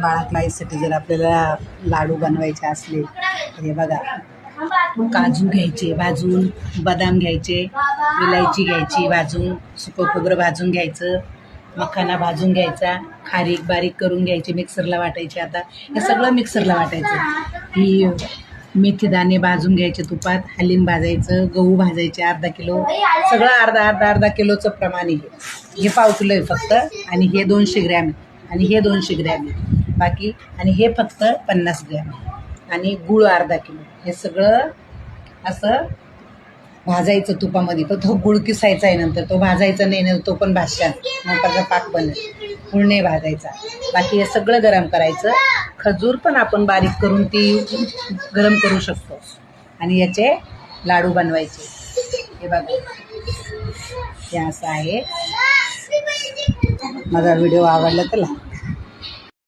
बाळातल्या आईसाठी जर आपल्याला लाडू बनवायचे असले तर हे बघा, काजू घ्यायचे भाजून, बदाम घ्यायचे, इलायची घ्यायची भाजून, सुकं खोबरं भाजून घ्यायचं, मखाना भाजून घ्यायचा, खारीक बारीक करून घ्यायची, मिक्सरला वाटायची. आता हे सगळं मिक्सरला वाटायचं. ही मेथी दाणे भाजून घ्यायचे तुपात, हलीम भाजायचं, गहू भाजायचे अर्धा किलो, सगळं अर्धा किलोचं प्रमाण आहे. हे पाव किलो आहे फक्त, आणि हे 200 ग्रॅम आहे, आणि हे 200 ग्रॅम आहे बाकी, आणि हे फक्त 50 ग्रॅम आहे, आणि गूळ अर्धा किलो. हे सगळं असं भाजायचं तुपामध्ये. पण तो गुळ किसायचा आहे नंतर, तो भाजायचा नाही, तो पण भाजशाल मग त्याचा पाक बनेल. गुळ नाही भाजायचा. बाकी हे सगळं गरम करायचं. खजूर पण आपण बारीक करून ती गरम करू शकतो, आणि याचे लाडू बनवायचे. हे बघा, हे असं आहे. माझा व्हिडिओ आवडला तर